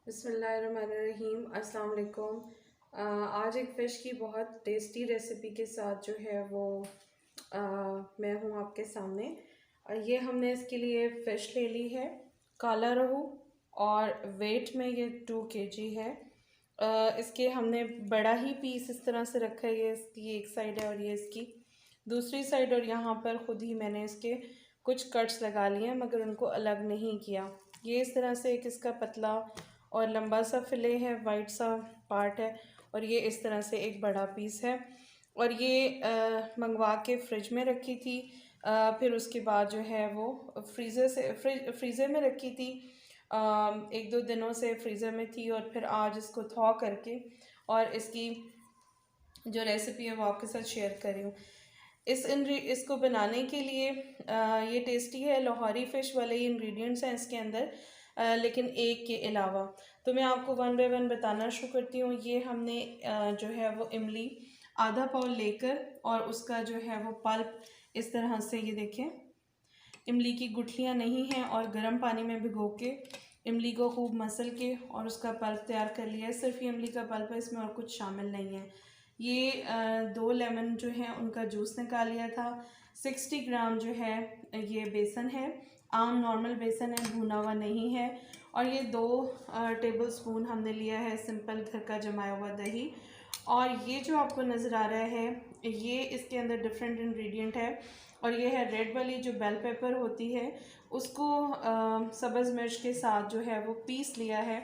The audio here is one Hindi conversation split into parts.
बिस्मिल्लाहिर्रहमानिर्रहीम। अस्सलाम वालेकुम। आज एक फ़िश की बहुत टेस्टी रेसिपी के साथ जो है वो मैं हूँ आपके सामने। ये हमने इसके लिए फ़िश ले ली है, काला रोहू, और वेट में ये 2 kg है। इसके हमने बड़ा ही पीस इस तरह से रखा है, ये इसकी एक साइड है और ये इसकी दूसरी साइड, और यहाँ पर ख़ुद ही मैंने इसके कुछ कट्स लगा लिए हैं मगर उनको अलग नहीं किया। ये इस तरह से एक इसका पतला और लंबा सा फिले है, वाइट सा पार्ट है, और ये इस तरह से एक बड़ा पीस है। और ये मंगवा के फ्रिज में रखी थी, फिर उसके बाद जो है वो फ्रीज़र में रखी थी। 1-2 दिनों से फ्रीज़र में थी और फिर आज इसको थॉ करके और इसकी जो रेसिपी है वो आपके साथ शेयर कर रही हूँ। इसको बनाने के लिए ये टेस्टी है, लाहौरी फ़िश वाले ही इंग्रेडिएंट्स हैं इसके अंदर, लेकिन एक के अलावा। तो मैं आपको वन बाय वन बताना शुरू करती हूँ। ये हमने जो है वो इमली आधा पाव लेकर और उसका जो है वो पल्प इस तरह से, ये देखें, इमली की गुठलियाँ नहीं हैं, और गर्म पानी में भिगो के इमली को खूब मसल के और उसका पल्प तैयार कर लिया है। सिर्फ ये इमली का पल्प है, इसमें और कुछ शामिल नहीं है। ये 2 लेमन जो है उनका जूस निकाल लिया था। 60 ग्राम जो है ये बेसन है, आम नॉर्मल बेसन है, भुना हुआ नहीं है। और ये 2 टेबल स्पून हमने लिया है सिंपल घर का जमाया हुआ दही। और ये जो आपको नज़र आ रहा है ये इसके अंदर डिफरेंट इंग्रेडिएंट है, और ये है रेड वाली जो बेल पेपर होती है, उसको सब्ज़ मिर्च के साथ जो है वो पीस लिया है,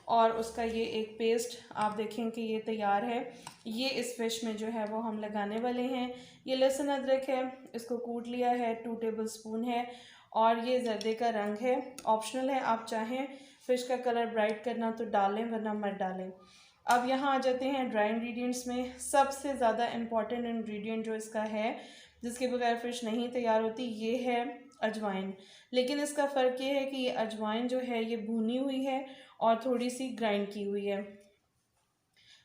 और उसका ये एक पेस्ट आप देखें कि ये तैयार है। ये इस फिश में जो है वो हम लगाने वाले हैं। ये लहसुन अदरक है, इसको कूट लिया है, 2 टेबल स्पून है, और ये जर्दे का रंग है, ऑप्शनल है, आप चाहें फ़िश का कलर ब्राइट करना तो डालें वरना मत डालें। अब यहाँ आ जाते हैं ड्राई इंग्रेडिएंट्स में। सबसे ज़्यादा इम्पॉर्टेंट इंग्रेडिएंट जो इसका है, जिसके बगैर फ़िश नहीं तैयार होती, ये है अजवाइन। लेकिन इसका फ़र्क ये है कि ये अजवाइन जो है ये भुनी हुई है और थोड़ी सी ग्राइंड की हुई है।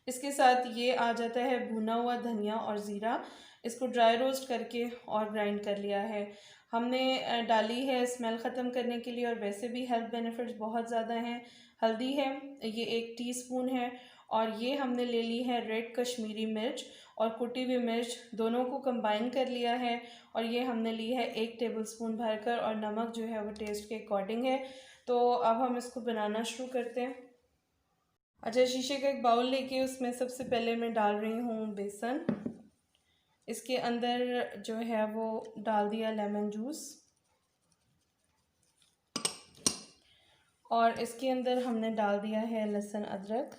इसके साथ ये आ जाता है भुना हुआ धनिया और ज़ीरा, इसको ड्राई रोस्ट करके और ग्राइंड कर लिया है। हमने डाली है स्मेल ख़त्म करने के लिए, और वैसे भी हेल्थ बेनिफिट्स बहुत ज़्यादा हैं। हल्दी है, ये 1 टीस्पून है, और ये हमने ले ली है रेड कश्मीरी मिर्च और कुटी हुई मिर्च, दोनों को कंबाइन कर लिया है, और ये हमने ली है 1 टेबलस्पून भरकर, और नमक जो है वो टेस्ट के अकॉर्डिंग है। तो अब हम इसको बनाना शुरू करते हैं। अच्छा, शीशे का एक बाउल लेके उसमें सबसे पहले मैं डाल रही हूँ बेसन। इसके अंदर जो है वो डाल दिया लेमन जूस, और इसके अंदर हमने डाल दिया है लहसुन अदरक,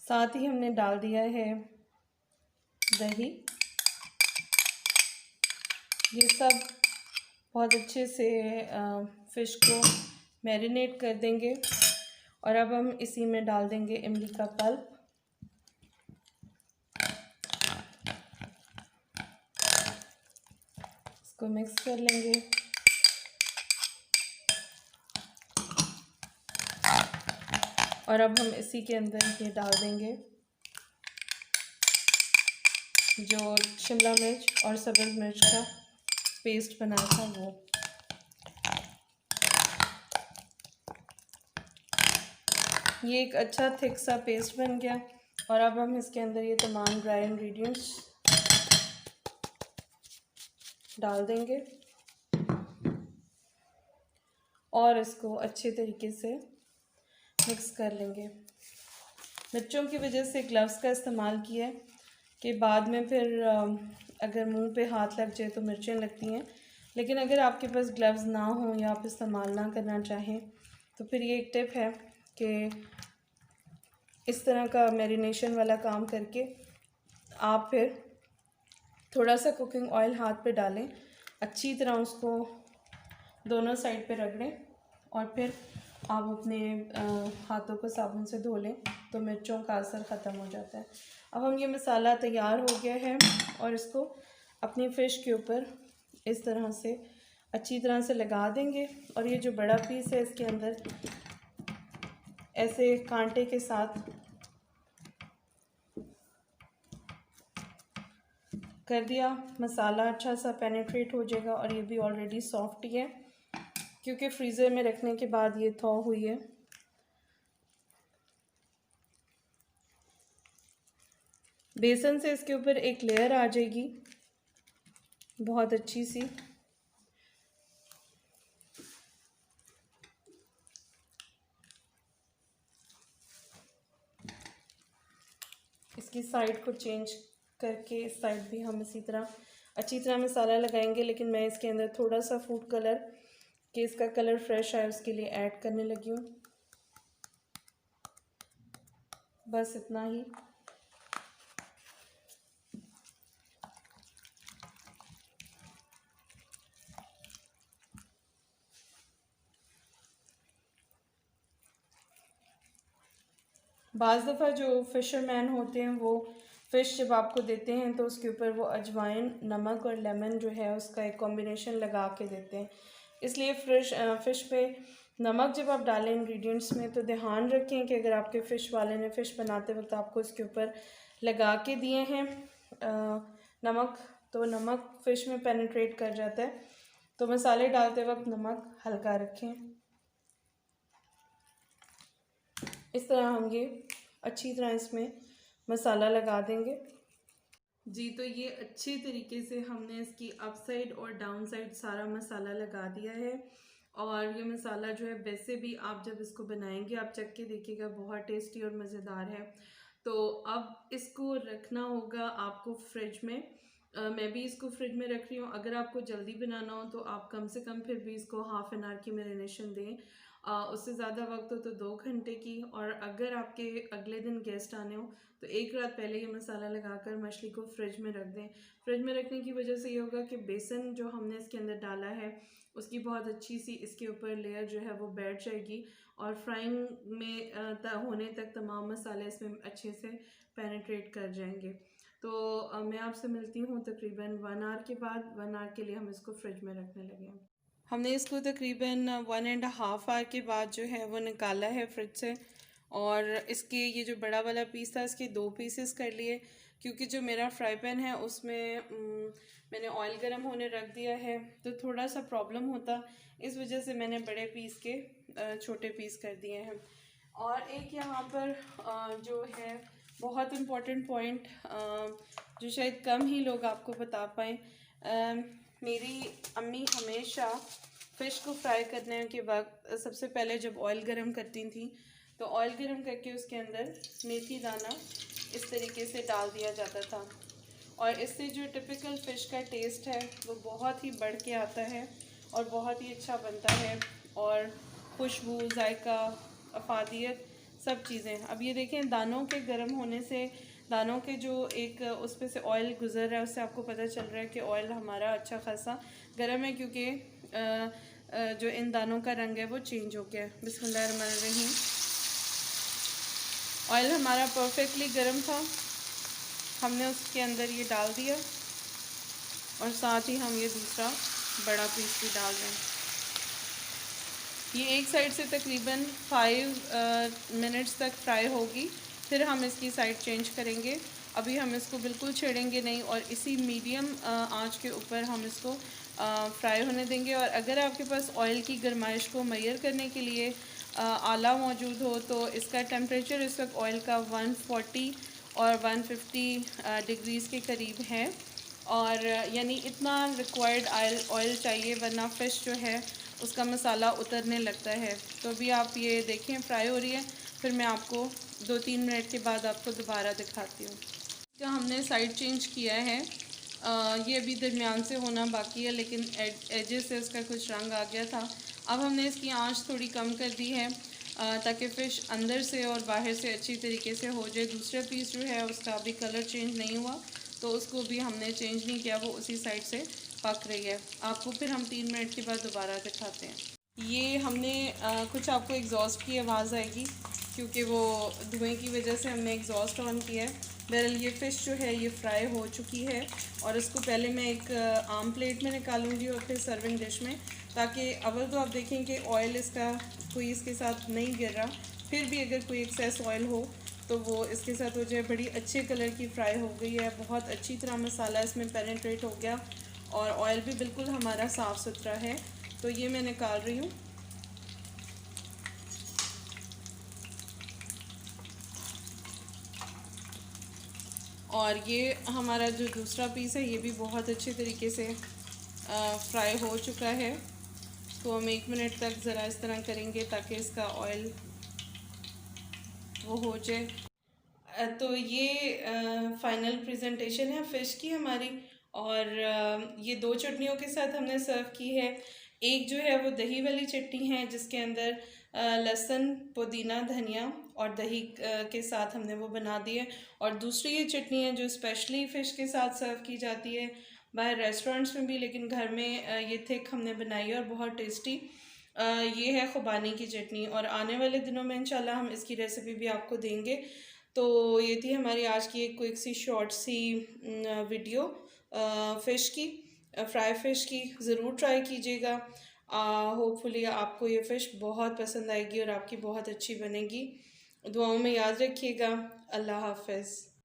साथ ही हमने डाल दिया है दही। ये सब बहुत अच्छे से फ़िश को मैरिनेट कर देंगे, और अब हम इसी में डाल देंगे इमली का पल्प। इसको मिक्स कर लेंगे, और अब हम इसी के अंदर ये डाल देंगे जो शिमला मिर्च और सब्ज़ मिर्च का पेस्ट बनाया था वो। ये एक अच्छा थिक सा पेस्ट बन गया, और अब हम इसके अंदर ये तमाम ड्राई इंग्रेडिएंट्स डाल देंगे और इसको अच्छे तरीके से मिक्स कर लेंगे। बच्चों की वजह से ग्लव्स का इस्तेमाल किया है कि बाद में फिर अगर मुंह पे हाथ लग जाए तो मिर्चें लगती हैं, लेकिन अगर आपके पास ग्लव्स ना हो या आप इस्तेमाल ना करना चाहें तो फिर ये एक टिप है कि इस तरह का मैरिनेशन वाला काम करके आप फिर थोड़ा सा कुकिंग ऑयल हाथ पे डालें, अच्छी तरह उसको दोनों साइड पे रगड़ें, और फिर आप अपने हाथों को साबुन से धो लें तो मिर्चों का असर ख़त्म हो जाता है। अब हम ये मसाला तैयार हो गया है, और इसको अपनी फ़िश के ऊपर इस तरह से अच्छी तरह से लगा देंगे, और ये जो बड़ा पीस है इसके अंदर ऐसे कांटे के साथ कर दिया, मसाला अच्छा सा पेनिट्रेट हो जाएगा। और ये भी ऑलरेडी सॉफ्ट ही है क्योंकि फ्रीज़र में रखने के बाद ये थॉ हुई है। बेसन से इसके ऊपर एक लेयर आ जाएगी बहुत अच्छी सी। इसकी साइड को चेंज करके इस साइड भी हम इसी तरह अच्छी तरह मसाला लगाएंगे। लेकिन मैं इसके अंदर थोड़ा सा फूड कलर कि इसका कलर फ्रेश आए उसके लिए ऐड करने लगी हूँ। बस इतना ही। बाज़ दफ़ा जो फ़िशरमैन होते हैं वो फ़िश जब आपको देते हैं तो उसके ऊपर वो अजवाइन, नमक और लेमन जो है उसका एक कॉम्बिनेशन लगा के देते हैं। इसलिए फ़िश पे नमक जब आप डालें इंग्रेडिएंट्स में तो ध्यान रखें कि अगर आपके फ़िश वाले ने फ़िश बनाते वक्त आपको इसके ऊपर लगा के दिए हैं नमक, तो नमक फ़िश में पेनिट्रेट कर जाता है। तो मसाले डालते वक्त नमक हल्का रखें। इस तरह हम ये अच्छी तरह इसमें मसाला लगा देंगे। जी, तो ये अच्छी तरीके से हमने इसकी अप साइड और डाउन साइड सारा मसाला लगा दिया है। और ये मसाला जो है वैसे भी आप जब इसको बनाएंगे आप चख के देखिएगा बहुत टेस्टी और मज़ेदार है। तो अब इसको रखना होगा आपको फ्रिज में। मैं भी इसको फ्रिज में रख रही हूँ। अगर आपको जल्दी बनाना हो तो आप कम से कम फिर भी इसको हाफ़ एन आवर की मैरिनेशन दें। उससे ज़्यादा वक्त हो तो 2 घंटे की। और अगर आपके अगले दिन गेस्ट आने हो तो एक रात पहले ये मसाला लगाकर मछली को फ्रिज में रख दें। फ्रिज में रखने की वजह से ये होगा कि बेसन जो हमने इसके अंदर डाला है उसकी बहुत अच्छी सी इसके ऊपर लेयर जो है वो बैठ जाएगी। और फ्राइंग में होने तक तमाम मसाले इसमें अच्छे से पेनिट्रेट कर जाएंगे। तो मैं आपसे मिलती हूँ तकरीबन 1 आवर के बाद। 1 आवर के लिए हम इसको फ्रिज में रखने लगे हैं। हमने इसको तकरीबन 1.5 आवर के बाद जो है वो निकाला है फ्रिज से। और इसके ये जो बड़ा वाला पीस था इसके 2 पीसेस कर लिए क्योंकि जो मेरा फ्राई पैन है उसमें मैंने ऑयल गर्म होने रख दिया है तो थोड़ा सा प्रॉब्लम होता, इस वजह से मैंने बड़े पीस के छोटे पीस कर दिए हैं। और एक यहाँ पर जो है बहुत इम्पोर्टेंट पॉइंट जो शायद कम ही लोग आपको बता पाएँ, मेरी अम्मी हमेशा फ़िश को फ्राई करने के वक्त सबसे पहले जब ऑयल गरम करती थी तो ऑयल गरम करके उसके अंदर मेथी दाना इस तरीके से डाल दिया जाता था। और इससे जो टिपिकल फ़िश का टेस्ट है वो बहुत ही बढ़ के आता है और बहुत ही अच्छा बनता है। और खुशबू, जायका, अफादियत सब चीज़ें। अब ये देखें दानों के गर्म होने से दानों के जो एक उस पे से ऑयल गुज़र रहा है उससे आपको पता चल रहा है कि ऑयल हमारा अच्छा खासा गर्म है क्योंकि जो इन दानों का रंग है वो चेंज हो गया है। बिस्मिल्लाहिर्रहमानिर्रहीम। ऑयल हमारा परफेक्टली गर्म था, हमने उसके अंदर ये डाल दिया और साथ ही हम ये दूसरा बड़ा पीस भी डाल रहे हैं। ये एक साइड से तकरीबन 5 मिनट्स तक फ्राई होगी, फिर हम इसकी साइड चेंज करेंगे। अभी हम इसको बिल्कुल छेड़ेंगे नहीं और इसी मीडियम आंच के ऊपर हम इसको फ्राई होने देंगे। और अगर आपके पास ऑयल की गर्माइश को मेजर करने के लिए आला मौजूद हो तो इसका टेम्परेचर इस वक्त ऑयल का 140 और 150 डिग्रीज़ के करीब है। और यानी इतना रिक्वायर्ड ऑयल चाहिए वरना फ़िश जो है उसका मसाला उतरने लगता है। तो अभी आप ये देखें फ्राई हो रही है, फिर मैं आपको 2-3 मिनट के बाद आपको दोबारा दिखाती हूँ। तो हमने साइड चेंज किया है, ये अभी दरमियान से होना बाकी है लेकिन एजेस से उसका कुछ रंग आ गया था। अब हमने इसकी आंच थोड़ी कम कर दी है ताकि फ़िश अंदर से और बाहर से अच्छी तरीके से हो जाए। दूसरा पीस जो है उसका अभी कलर चेंज नहीं हुआ तो उसको भी हमने चेंज नहीं किया, वो उसी साइड से पक रही है। आपको फिर हम 3 मिनट के बाद दोबारा दिखाते हैं। ये हमने कुछ आपको एग्जॉस्ट की आवाज़ आएगी क्योंकि वो धुएं की वजह से हमने एग्जॉस्ट ऑन किया है। बहरहाल ये फ़िश जो है ये फ्राई हो चुकी है और इसको पहले मैं एक आम प्लेट में निकालूंगी और फिर सर्विंग डिश में, ताकि अव्वल तो आप देखें कि ऑयल इसका कोई इसके साथ नहीं गिर रहा, फिर भी अगर कोई एक्सेस ऑयल हो तो वो इसके साथ वो जो है बड़ी अच्छे कलर की फ्राई हो गई है, बहुत अच्छी तरह मसाला इसमें पेनिट्रेट हो गया और ऑयल भी बिल्कुल हमारा साफ़ सुथरा है। तो ये मैं निकाल रही हूँ। और ये हमारा जो दूसरा पीस है ये भी बहुत अच्छे तरीके से फ्राई हो चुका है। तो हम 1 मिनट तक ज़रा इस तरह करेंगे ताकि इसका ऑयल वो हो जाए। तो ये फाइनल प्रेजेंटेशन है फ़िश की हमारी। और ये दो चटनियों के साथ हमने सर्व की है। एक जो है वो दही वाली चटनी है जिसके अंदर लहसुन, पुदीना, धनिया और दही के साथ हमने वो बना दी है। और दूसरी ये चटनी है जो स्पेशली फ़िश के साथ सर्व की जाती है बाहर रेस्टोरेंट्स में भी, लेकिन घर में ये थिक हमने बनाई है और बहुत टेस्टी। ये है खुबानी की चटनी और आने वाले दिनों में इंशाल्लाह हम इसकी रेसिपी भी आपको देंगे। तो ये थी हमारी आज की एक क्विक सी शॉर्ट सी वीडियो फ़िश की, फ्राई फ़िश की। ज़रूर ट्राई कीजिएगा। होपफुली आपको ये फ़िश बहुत पसंद आएगी और आपकी बहुत अच्छी बनेगी। दुआओं में याद रखिएगा। अल्लाह हाफ़िज़।